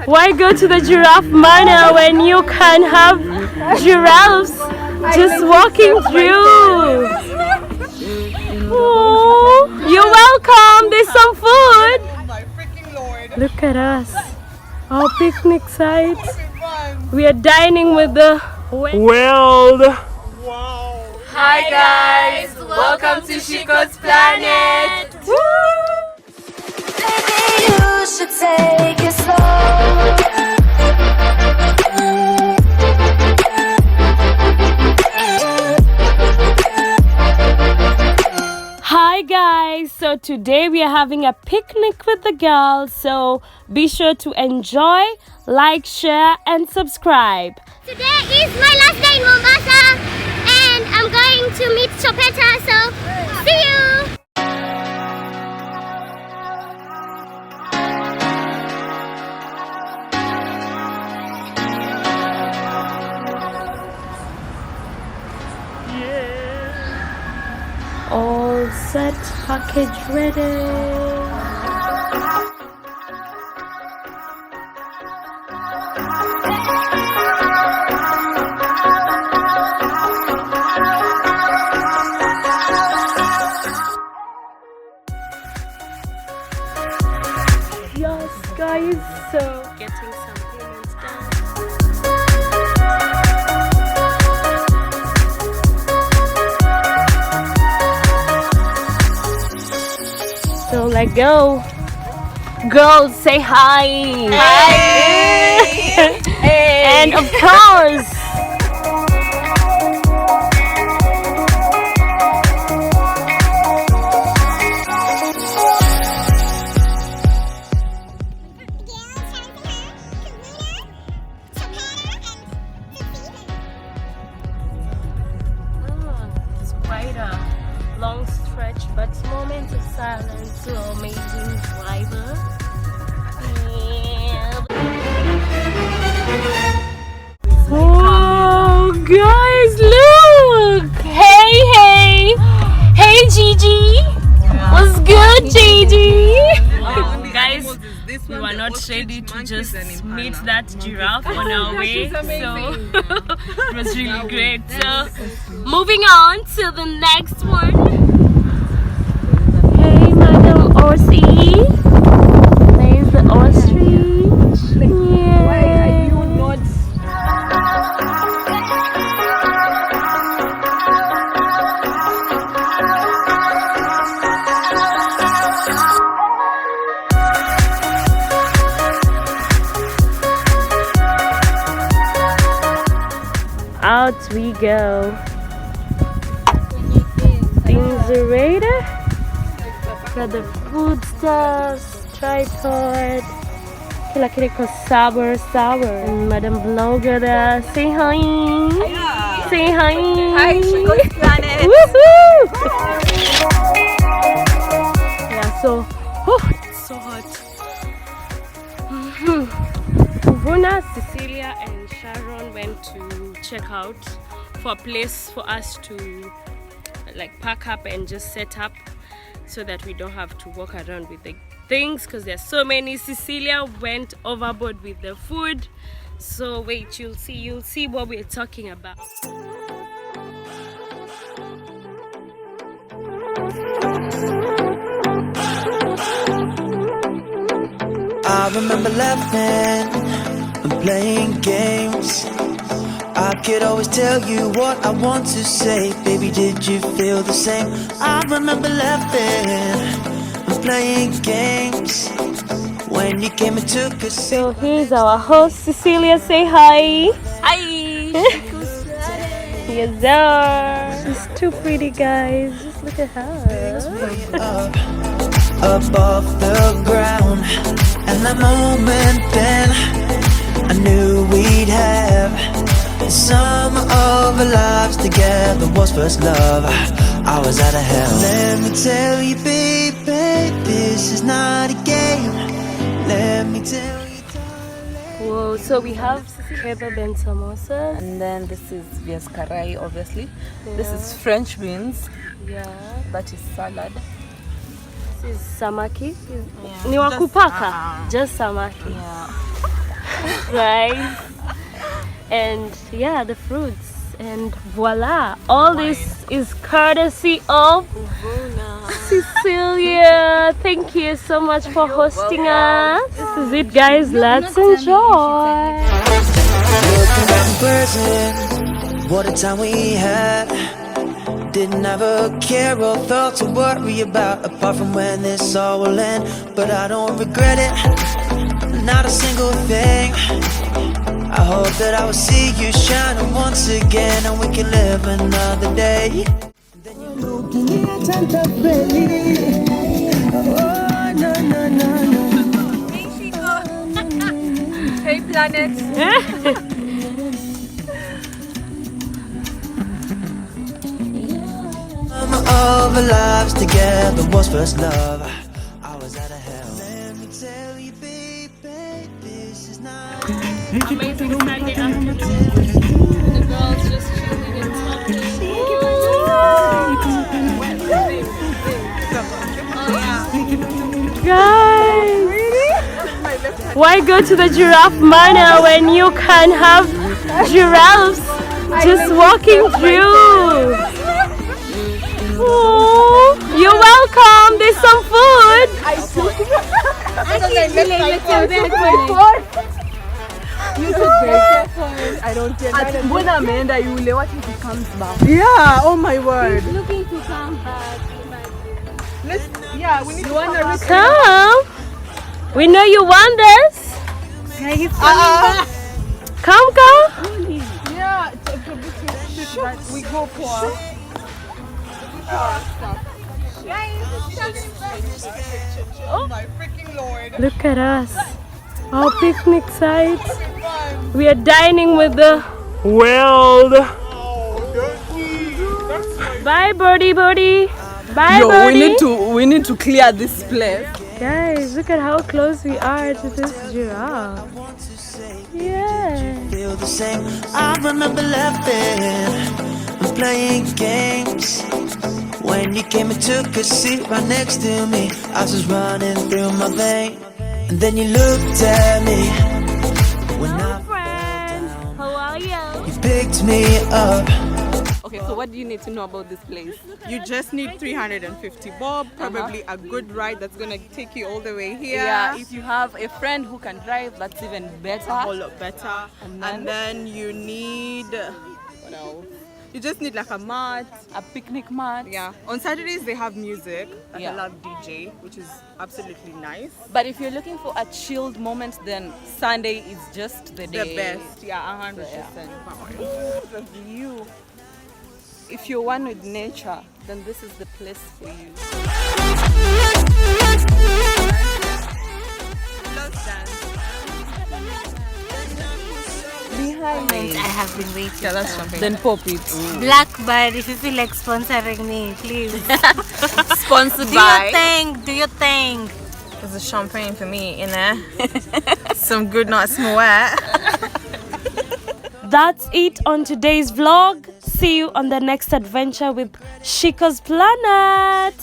Why go to the giraffe manor when you can have giraffes just walking through? Oh, you're welcome. There's some food. Look at us. Our picnic site. We are dining with the world. Hi guys, welcome to Shikosplanet. Baby, you should take it slow. Hi guys, so today we are having a picnic with the girls, so be sure to enjoy, like, share and subscribe. Today is my last day in Mombasa and I'm going to meet Chopeta, so see you! All set, package ready. Yes guys, so getting some payments done. So let go. Girls, say hi. Hi. And of course, it's quite a long stretch, but moments of silence to our amazing driver. Oh, guys, look! Hey, Gigi! What's good, Gigi? Guys, we were not ready to just meet that giraffe on our way, so it was really great. So, moving on to the next one. Hey, Madam Orsi. There's the ostrich. Yeah. Why are you not? Out we go. Things are ready. Got the food stuffs, tripod. Kila kitu ko sour. And Madam Vlogger there. Say hi. Yeah. Say hi. Hi, Shikosplanet. Woohoo! Yeah, so it's so hot. Vuna, Cecilia and Sharon went to check out for a place for us to like pack up and just set up so that we don't have to walk around with the things because there's so many. Cecilia went overboard with the food, so wait, you'll see what we're talking about. I remember laughing and playing games. I could always tell you what I want to say. Baby, did you feel the same? I remember laughing and playing games when you came and took a seat. So here's our host, Cecilia. Say hi. Hi. Yes, sir. She's too pretty, guys. Just look at her. Above the ground, and that moment then I knew we'd have the sum of our lives together was first love. I was out of hell. Let me tell you, baby, this is not a game. Let me tell you, darling. Whoa, so we have kebab and samosa. And then this is yes, karai, obviously. This is French beans. Yeah. That is salad. This is samaki. Yeah. Ni wakupaka. Just samaki. Yeah. rice, and yeah, the fruits. And voila, all this is courtesy of Cecilia. Thank you so much for hosting us. This is it, guys. Let's enjoy. Looking back in person, what a time we had. Didn't have a care or thought to worry about, apart from when this all will end. But I don't regret it, not a single thing. I hope that I will see you shining once again, and we can live another day. Hey, planet. Of our lives together was first love. I was out of hell. Let me tell you, baby, this is not Amazing Sunday afternoon. The girls just chilling and talking. Guys, why go to the giraffe manor when you can have giraffes just walking through? Oh, you're welcome. There's some food. You took very careful. I don't care. When Amanda, you will what if he comes back? Yeah, oh my word. He's looking to come back. Let's, yeah, we need to come. Come. We know you want this. Yeah, he's coming back. Come. Yeah, we go for. Oh my freaking lord. Look at us. Our picnic site. We are dining with the world. Bye, birdie. Bye, Yo, birdie. we need to clear this place. Guys, look at how close we are to this giraffe. Yeah. feel the same. I remember laughing and playing games. When you came and took a seat right next to me, I was just running through my veins. And then you looked at me when I Friends, how are you? you picked me up. Okay, so what do you need to know about this place? You just need 350 bob, probably a good ride that's gonna take you all the way here. Yeah, if you have a friend who can drive, that's even better. A whole lot better. And then you need, what else? You just need like a mat. A picnic mat. Yeah. On Saturdays they have music, like Yeah. a live DJ, which is absolutely nice. But if you're looking for a chilled moment, then Sunday is just the day. The best. Yeah, 100%. The view. If you're one with nature, then this is the place for you. Behind me. I have been waiting. Yeah, that's something. Then pop it. Blackbird, if you feel like sponsoring me, please. Sponsored Do your thing. There's a champagne for me in there. Some good, not sweat. That's it on today's vlog. See you on the next adventure with Shikosplanet.